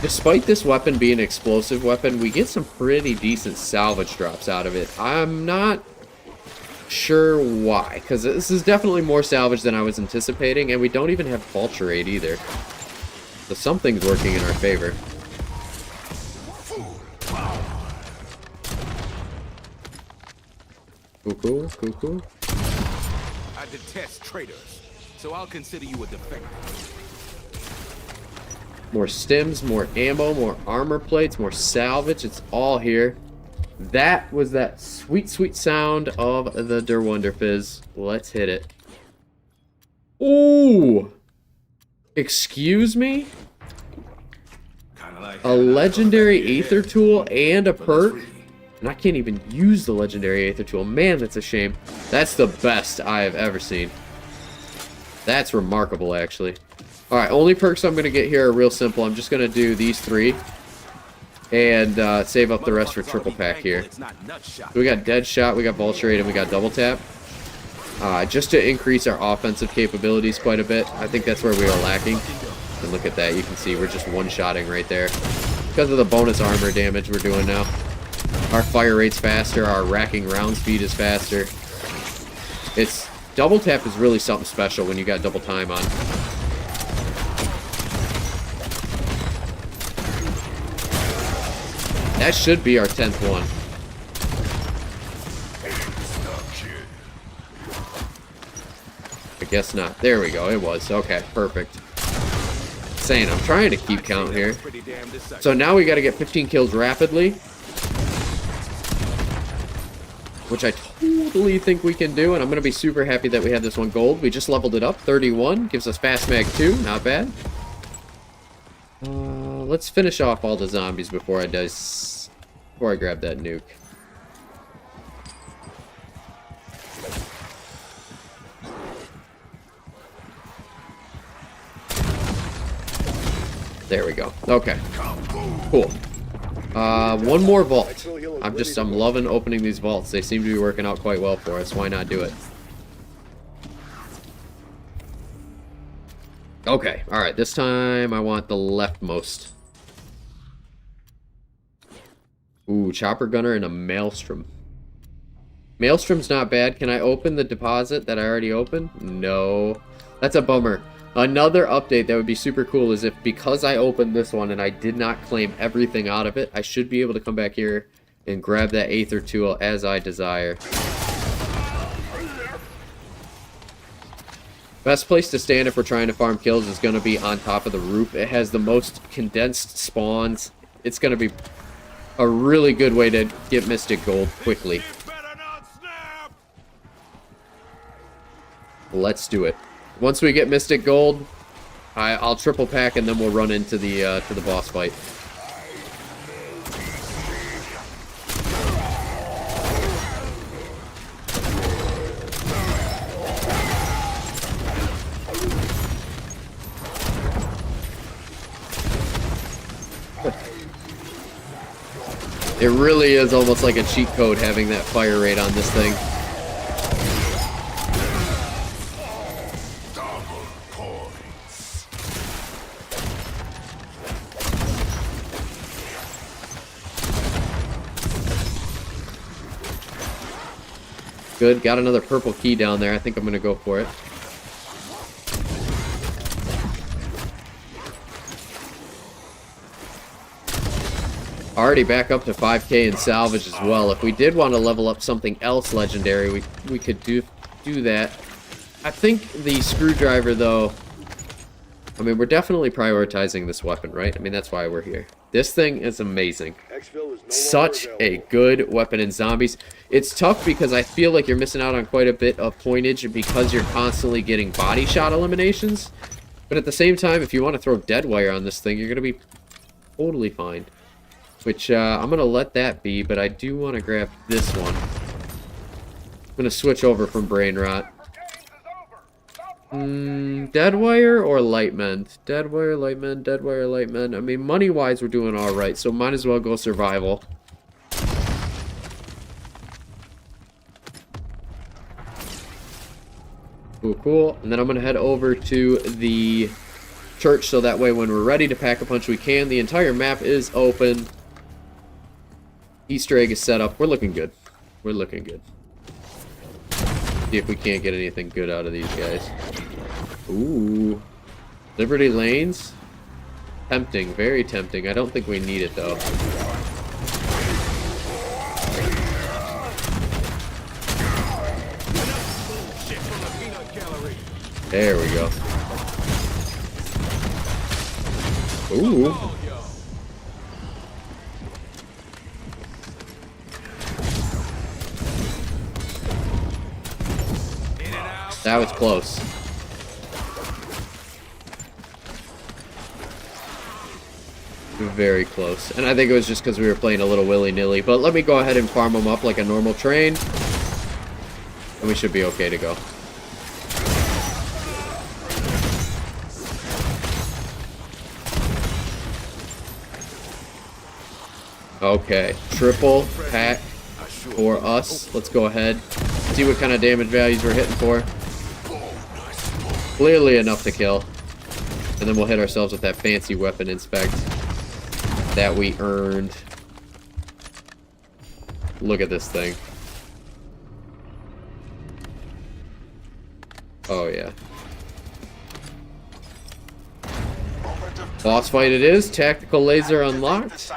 Despite this weapon being an explosive weapon, we get some pretty decent salvage drops out of it. I'm not sure why, because this is definitely more salvage than I was anticipating, and we don't even have Vulturate either. So something's working in our favor. Cool, cool, cool, cool. I detest traitors, so I'll consider you a defector. More stims, more ammo, more armor plates, more salvage. It's all here. That was that sweet, sweet sound of the Der Wonder Fizz. Let's hit it. Ooh! Excuse me? Kinda like A legendary Aether tool and a perk? And I can't even use the legendary Aether Tool. Man, that's a shame. That's the best I have ever seen. That's remarkable, actually. Alright, only perks I'm going to get here are real simple. I'm just going to do these 3. And save up the rest for triple pack here. So we got Dead Shot, we got Vulturate, and we got Double Tap. Just to increase our offensive capabilities quite a bit. I think that's where we are lacking. And look at that, you can see we're just one-shotting right there. Because of the bonus armor damage we're doing now. Our fire rate's faster, our racking round speed is faster. It's Double Tap is really something special when you got double time on. That should be our 10th one. I guess not. There we go. It was. Okay, perfect. Insane. I'm trying to keep count here. So now we got to get 15 kills rapidly. Which I totally think we can do. And I'm going to be super happy that we have this one gold. We just leveled it up. 31. Gives us Fast Mag 2. Not bad. Let's finish off all the zombies before I grab that nuke. There we go. Okay. Cool. One more vault. I'm loving opening these vaults. They seem to be working out quite well for us. Why not do it? Okay. Alright, this time I want the leftmost. Ooh, Chopper Gunner and a Maelstrom. Maelstrom's not bad. Can I open the deposit that I already opened? No. That's a bummer. Another update that would be super cool is if, because I opened this one and I did not claim everything out of it, I should be able to come back here and grab that Aether Tool as I desire. Best place to stand if we're trying to farm kills is going to be on top of the roof. It has the most condensed spawns. It's going to be a really good way to get Mystic Gold quickly. Let's do it. Once we get Mystic Gold, I'll triple pack and then we'll run into the to the boss fight. It really is almost like a cheat code having that fire rate on this thing. Good, got another purple key down there. I think I'm gonna go for it. Already back up to 5k in salvage as well. If we did want to level up something else legendary, we could do that. I think the screwdriver, though, I mean, we're definitely prioritizing this weapon, right? I mean, that's why we're here. This thing is amazing. Such a good weapon in zombies. It's tough because I feel like you're missing out on quite a bit of pointage because you're constantly getting body shot eliminations. But at the same time, if you want to throw dead wire on this thing, you're going to be totally fine. Which, I'm going to let that be, but I do want to grab this one. I'm going to switch over from Brain Rot. Dead wire or light mend? Dead wire, light mend, dead wire, light mend. I mean, money-wise, we're doing alright, so might as well go survival. Cool, cool. And then I'm going to head over to the church, so that way when we're ready to pack a punch, we can. The entire map is open. Easter egg is set up. We're looking good. We're looking good. See if we can't get anything good out of these guys. Ooh. Liberty Lanes? Tempting. Very tempting. I don't think we need it, though. There we go. Ooh. That was close. Very close. And I think it was just because we were playing a little willy-nilly. But let me go ahead and farm them up like a normal train. And we should be okay to go. Okay. Triple pack for us. Let's go ahead. See what kind of damage values we're hitting for. Clearly enough to kill. And then we'll hit ourselves with that fancy weapon inspect that we earned. Look at this thing. Oh yeah. Boss fight it is. Tactical laser unlocked.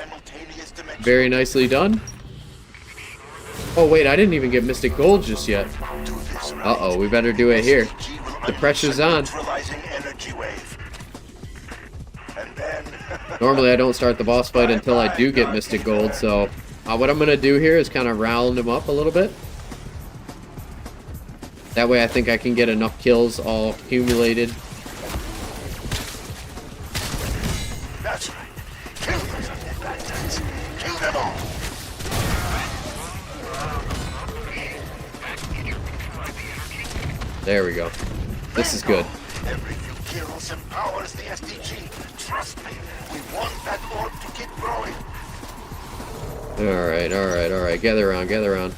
Very nicely done. Oh wait, I didn't even get Mystic Gold just yet. Uh-oh, we better do it here. The pressure's on. Normally I don't start the boss fight until I do get Mystic Gold, so what I'm going to do here is kind of round him up a little bit. That way I think I can get enough kills all accumulated. That's right. Kill those undead bastards. Kill them all. There we go. This is good. Every few kills empowers the SDG. Trust me, we want that orb to keep growing. Alright, alright, alright. Gather around, gather around.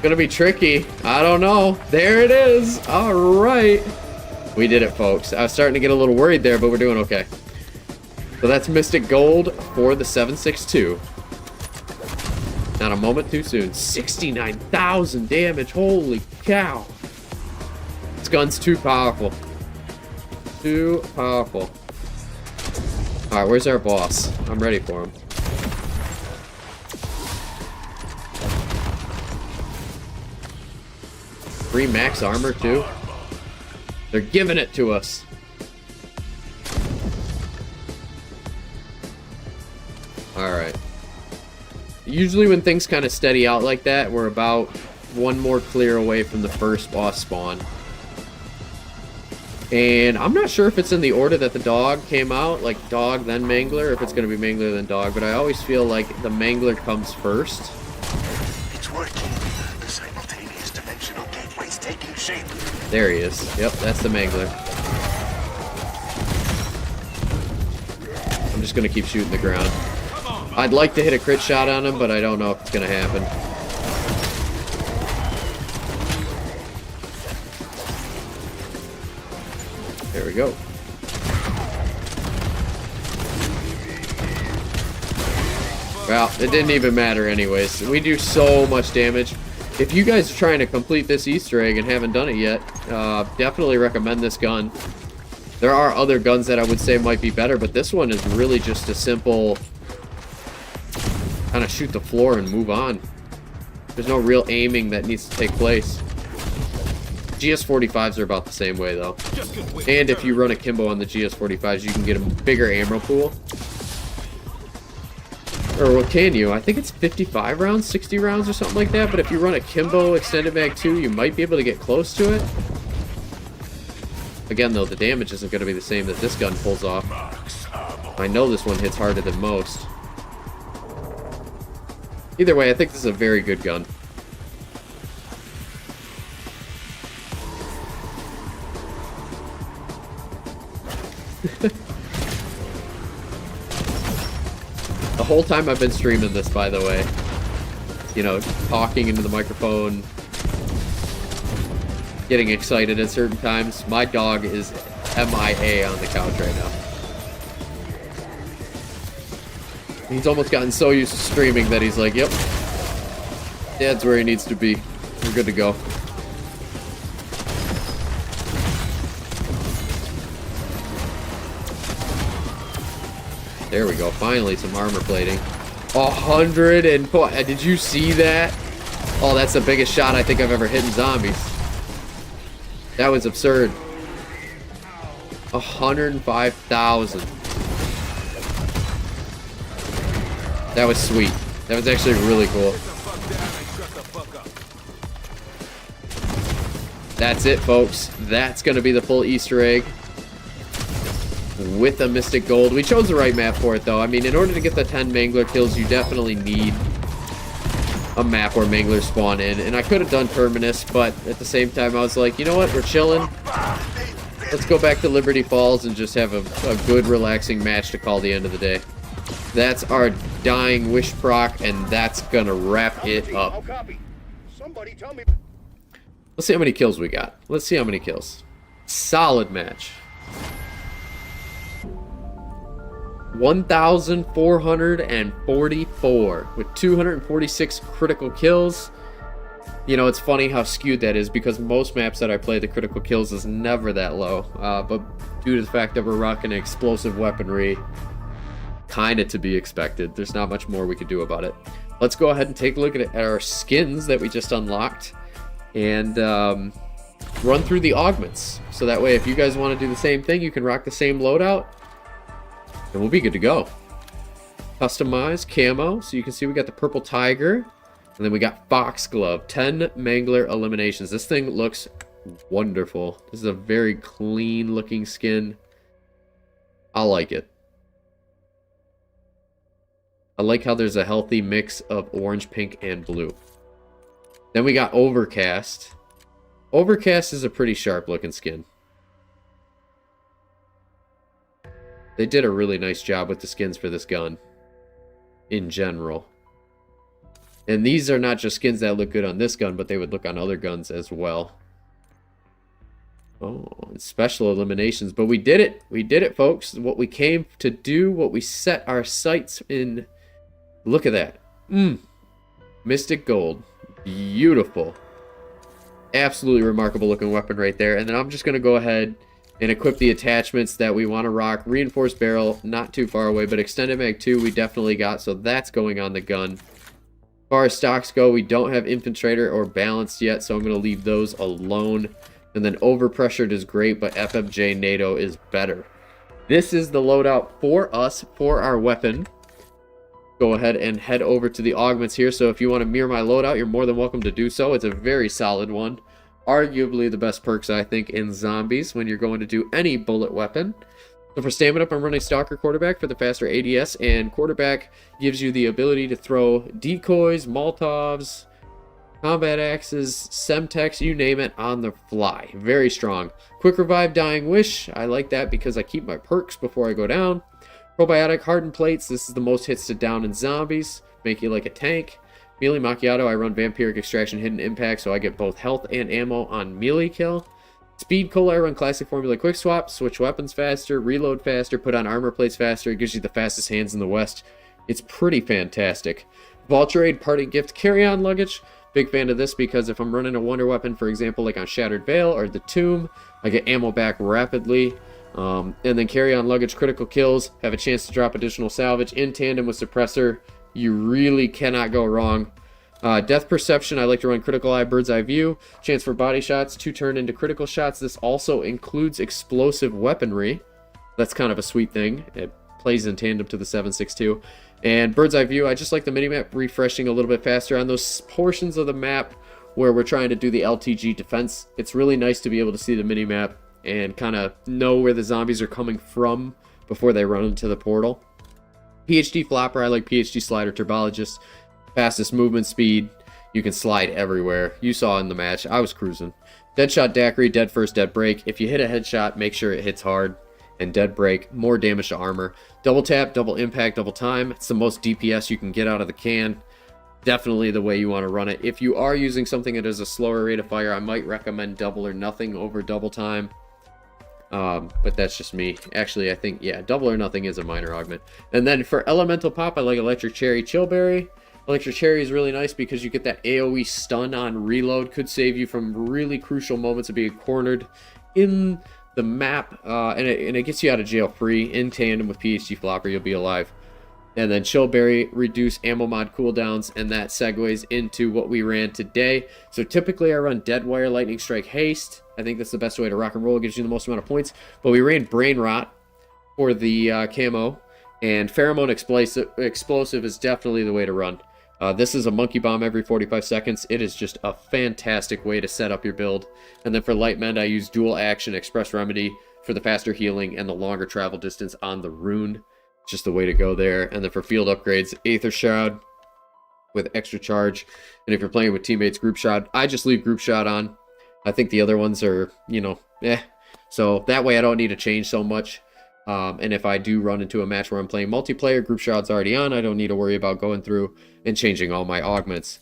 Gonna be tricky. I don't know. There it is. All right. We did it, folks. I was starting to get a little worried there, but we're doing okay. So that's Mystic Gold for the 7.62. Not a moment too soon. 69,000 damage. Holy cow. This gun's too powerful. Too powerful. All right, where's our boss? I'm ready for him. Free max armor too. They're giving it to us. Alright. Usually when things kind of steady out like that, we're about one more clear away from the first boss spawn. And I'm not sure if it's in the order that the dog came out, like dog then mangler, or if it's going to be mangler then dog, but I always feel like the mangler comes first. It's working. The simultaneous dimensional gateway's taking shape. There he is. Yep, that's the mangler. I'm just going to keep shooting the ground. I'd like to hit a crit shot on him, but I don't know if it's going to happen. There we go. Well, it didn't even matter anyways. We do so much damage. If you guys are trying to complete this Easter egg and haven't done it yet, definitely recommend this gun. There are other guns that I would say might be better, but this one is really just a simple kind of shoot the floor and move on. There's no real aiming that needs to take place. GS45s are about the same way though. And if you run akimbo on the GS45s, you can get a bigger ammo pool. Or what can you? I think it's 55 rounds, 60 rounds or something like that, but if you run akimbo extended mag 2, you might be able to get close to it. Again though, the damage isn't going to be the same that this gun pulls off. I know this one hits harder than most. Either way, I think this is a very good gun. The whole time I've been streaming this, by the way, you know, talking into the microphone, getting excited at certain times, my dog is MIA on the couch right now. He's almost gotten so used to streaming that he's like, yep, Dad's where he needs to be. We're good to go. There we go. Finally, some armor plating. 100 and... Did you see that? Oh, that's the biggest shot I think I've ever hit in zombies. That was absurd. 105,000. That was sweet. That was actually really cool. That's it, folks. That's going to be the full Easter egg with a Mystic Gold. We chose the right map for it, though. I mean, in order to get the 10 Mangler kills, you definitely need a map where Manglers spawn in. And I could have done Terminus, but at the same time, I was like, you know what? We're chilling. Let's go back to Liberty Falls and just have a good, relaxing match to call the end of the day. That's our dying wish proc, and that's going to wrap it up. Somebody tell me. Let's see how many kills we got. Let's see how many kills. Solid match. 1,444 with 246 critical kills. You know, it's funny how skewed that is because most maps that I play, the critical kills is never that low. But due to the fact that we're rocking explosive weaponry, kind of to be expected. There's not much more we could do about it. Let's go ahead and take a look at our skins that we just unlocked and run through the augments. So that way, if you guys want to do the same thing, you can rock the same loadout, and we'll be good to go. Customize camo. So you can see we got the purple tiger, and then we got foxglove. 10 Mangler eliminations. This thing looks wonderful. This is a very clean looking skin. I like it. I like how there's a healthy mix of orange, pink, and blue. Then we got Overcast. Overcast is a pretty sharp looking skin. They did a really nice job with the skins for this gun in general. And these are not just skins that look good on this gun, but they would look on other guns as well. Oh, and special eliminations. But we did it. We did it, folks. What we came to do, what we set our sights in. Look at that. Mystic Gold. Beautiful. Absolutely remarkable looking weapon right there. And then I'm just going to go ahead and equip the attachments that we want to rock. Reinforced barrel, not too far away, but extended mag 2 we definitely got, so that's going on the gun. As far as stocks go, we don't have infiltrator or balanced yet, so I'm going to leave those alone. And then overpressured is great, but FMJ NATO is better. This is the loadout for us, for our weapon. Go ahead and head over to the augments here. So if you want to mirror my loadout, you're more than welcome to do so. It's a very solid one. Arguably the best perks, I think, in zombies when you're going to do any bullet weapon. So for stamina up, I'm running Stalker Quarterback for the faster ADS, and Quarterback gives you the ability to throw decoys, Molotovs, combat axes, Semtex, you name it, on the fly. Very strong. Quick Revive, Dying Wish. I like that because I keep my perks before I go down. Probiotic, Hardened Plates. This is the most hits to down in zombies. Make you like a tank. Melee Macchiato, I run Vampiric Extraction, Hidden Impact, so I get both health and ammo on melee kill. Speed Cola, I run Classic Formula Quick Swap, switch weapons faster, reload faster, put on armor plates faster. It gives you the fastest hands in the West. It's pretty fantastic. Vulture Parting Gift Carry-On Luggage. Big fan of this because if I'm running a wonder weapon, for example, like on Shattered Veil or the Tomb, I get ammo back rapidly. And then Carry-On Luggage, critical kills, have a chance to drop additional salvage in tandem with Suppressor. You really cannot go wrong. Death Perception, I like to run Critical Eye, Bird's Eye View. Chance for body shots to turn into critical shots. This also includes explosive weaponry. That's kind of a sweet thing. It plays in tandem to the 7.62. And Bird's Eye View, I just like the minimap refreshing a little bit faster on those portions of the map where we're trying to do the LTG defense. It's really nice to be able to see the minimap and kind of know where the zombies are coming from before they run into the portal. PhD Flopper, I like PhD Slider Turbologist. Fastest movement speed. You can slide everywhere. You saw in the match. I was cruising. Deadshot Daiquiri, Dead First, Dead Break. If you hit a headshot, make sure it hits hard. And Dead Break, more damage to armor. Double Tap, Double Impact, Double Time. It's the most DPS you can get out of the can. Definitely the way you want to run it. If you are using something that has a slower rate of fire, I might recommend Double or Nothing over Double Time. But that's just me. Actually, I think, yeah, Double or Nothing is a minor augment. And then for Elemental Pop, I like Electric Cherry, Chillberry. Electric Cherry is really nice because you get that AoE stun on reload. Could save you from really crucial moments of being cornered in the map. And it gets you out of jail free. In tandem with PhD Flopper, you'll be alive. And then Chillberry, reduce ammo mod cooldowns, and that segues into what we ran today. So typically I run Deadwire, Lightning Strike, Haste. I think that's the best way to rock and roll. It gives you the most amount of points. But we ran Brain Rot for the camo, and Pheromone Explosive is definitely the way to run. This is a Monkey Bomb every 45 seconds. It is just a fantastic way to set up your build. And then for Light Mend, I use Dual Action Express Remedy for the faster healing and the longer travel distance on the rune. Just the way to go there. And then for field upgrades, Aether Shroud with extra charge. And if you're playing with teammates, Group Shot. I just leave Group Shot on. I think the other ones are, you know, so that way I don't need to change so much. And if I do run into a match where I'm playing multiplayer, Group Shot's already on. I don't need to worry about going through and changing all my augments.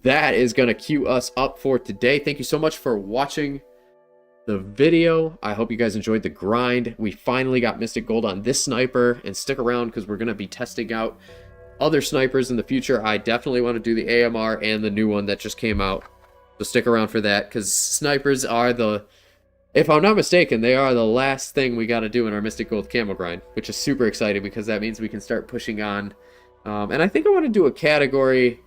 That is going to queue us up for today. Thank you so much for watching the video. I hope you guys enjoyed the grind. We finally got Mystic Gold on this sniper, and stick around because we're going to be testing out other snipers in the future. I definitely want to do the AMR and the new one that just came out, so stick around for that, because snipers are the, if I'm not mistaken, they are the last thing we got to do in our Mystic Gold camo grind, which is super exciting because that means we can start pushing on. And I think I want to do a category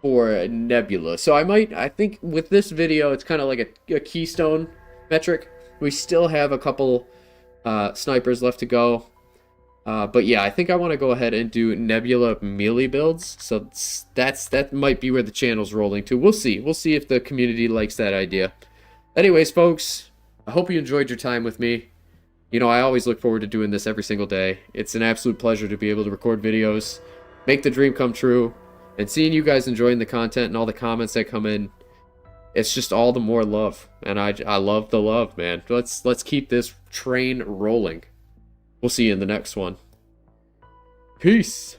for Nebula. So I think with this video, it's kind of like a keystone metric. We still have a couple snipers left to go, but yeah, I think I want to go ahead and do Nebula melee builds. So that might be where the channel's rolling to. We'll see if the community likes that idea. Anyways, folks, I hope you enjoyed your time with me. You know, I always look forward to doing this every single day. It's an absolute pleasure to be able to record videos, make the dream come true, and seeing you guys enjoying the content and all the comments that come in. It's just all the more love, and I love the love, man. Let's keep this train rolling. We'll see you in the next one. Peace.